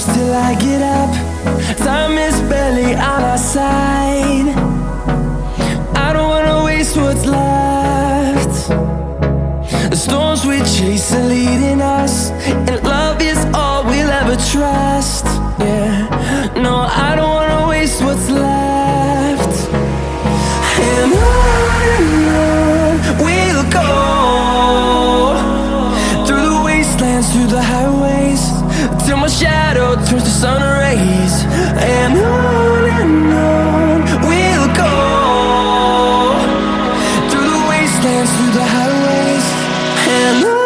close till I get up. Time is barely on our side. I don't wanna waste what's left. The storms we chase are leading us, and love is all we'll ever trust. Yeah, no, I don't wanna waste what's left. And on we'll go, through the wastelands, through the highways, till my shadow turns to sun rays. And on we'll go, through the wastelands, through the highways, and on.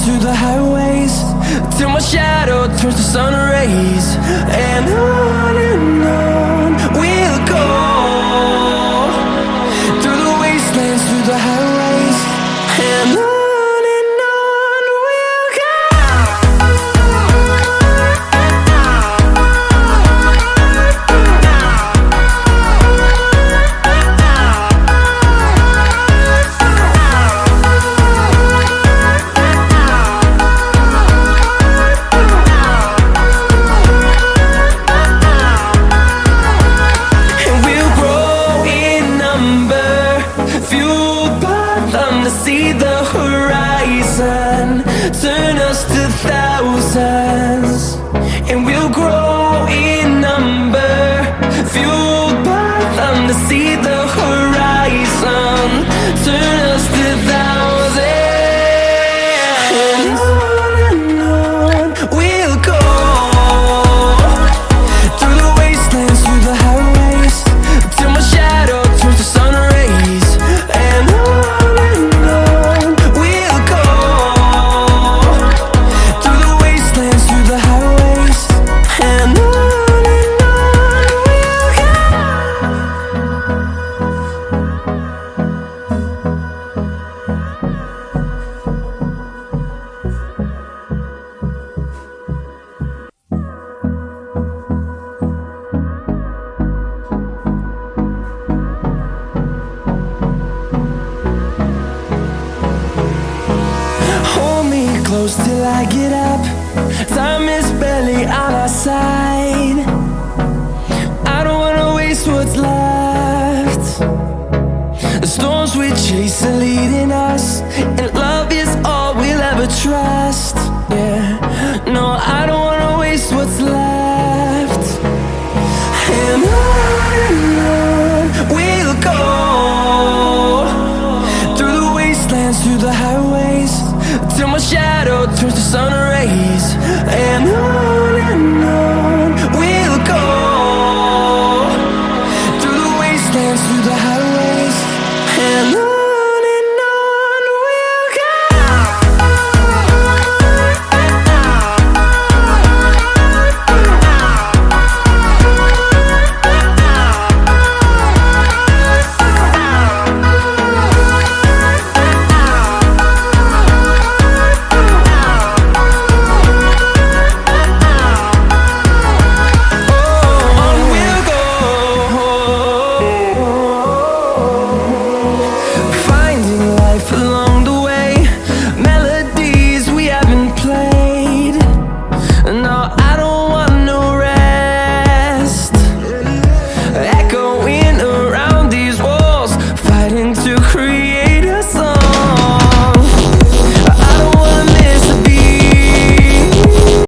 Through the highways, till my shadow turns to sun rays. And on we'll go, through the wastelands, through the highways, and on we'll go. See the horizon turn us to thousands, and we'll grow in number, fueled by them. To see the horizon turn us to thousands, and on we'll go, through the wastelands, through the highways, till my shadow turns to sun rays. And close till I get up. Time is barely on our side. I don't wanna waste what's left. The storms we chase are leading us, and love is all we'll ever trust. Yeah, no, I don't wanna waste what's left. And on we'll go, through the wastelands, through the highways, till my shadow turns to sun rays. And on we'll go, through the wastelands, through the highways, and on.